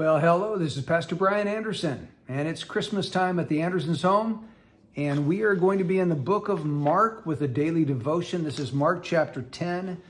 Well, hello, this is Pastor Brian Anderson, and it's Christmas time at the Andersons home, and we are going to be in the book of Mark with a daily devotion. This is Mark chapter 10,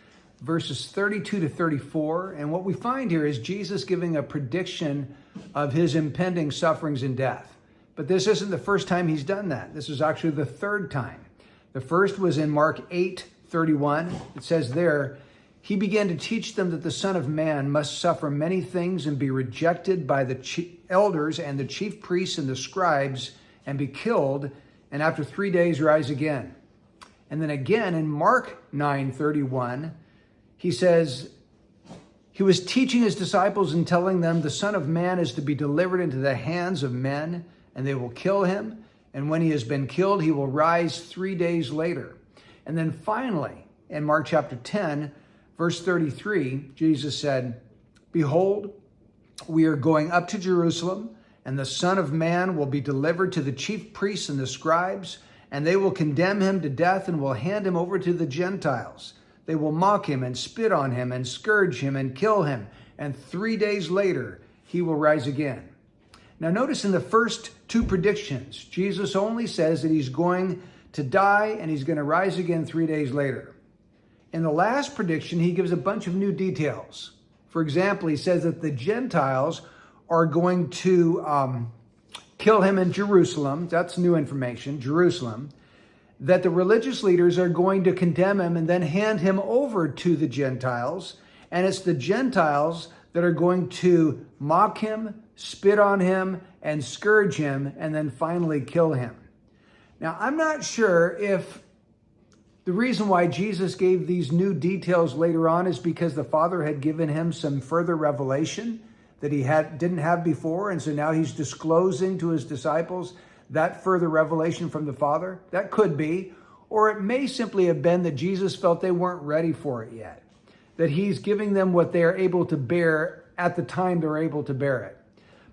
verses 32 to 34, and what we find here is Jesus giving a prediction of his impending sufferings and death. But this isn't the first time he's done that. This is actually the third time. The first was in Mark 8:31. It says there, he began to teach them that the Son of Man must suffer many things and be rejected by the elders and the chief priests and the scribes and be killed, and after 3 days rise again. And then again in Mark 9:31, he says, he was teaching his disciples and telling them the Son of Man is to be delivered into the hands of men, and they will kill him. And when he has been killed, he will rise 3 days later. And then finally, in Mark chapter 10, verse 33, Jesus said, behold, we are going up to Jerusalem, and the Son of Man will be delivered to the chief priests and the scribes, and they will condemn him to death and will hand him over to the Gentiles. They will mock him and spit on him and scourge him and kill him, and 3 days later he will rise again. Now notice in the first two predictions, Jesus only says that he's going to die and he's going to rise again 3 days later. In the last prediction, he gives a bunch of new details. For example, he says that the Gentiles are going to kill him in Jerusalem. That's new information, Jerusalem. That the religious leaders are going to condemn him and then hand him over to the Gentiles. And it's the Gentiles that are going to mock him, spit on him, and scourge him, and then finally kill him. Now, I'm not sure if the reason why Jesus gave these new details later on is because the Father had given him some further revelation that he didn't have before, and so now he's disclosing to his disciples that further revelation from the Father. That could be. Or it may simply have been that Jesus felt they weren't ready for it yet, that he's giving them what they are able to bear at the time they're able to bear it.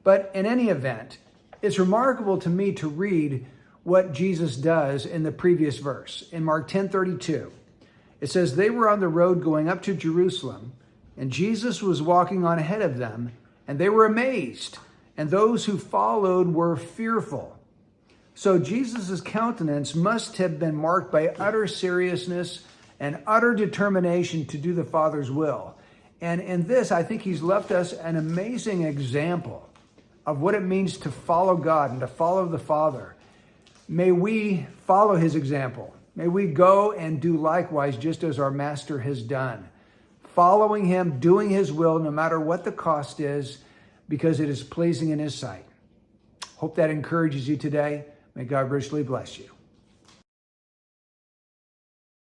But in any event, it's remarkable to me to read what Jesus does in the previous verse. In Mark 10:32, it says, they were on the road going up to Jerusalem, and Jesus was walking on ahead of them, and they were amazed, and those who followed were fearful. So Jesus' countenance must have been marked by utter seriousness and utter determination to do the Father's will. And in this, I think he's left us an amazing example of what it means to follow God and to follow the Father. May we follow his example. May we go and do likewise, just as our Master has done. Following him, doing his will, no matter what the cost is, because it is pleasing in his sight. Hope that encourages you today. May God richly bless you.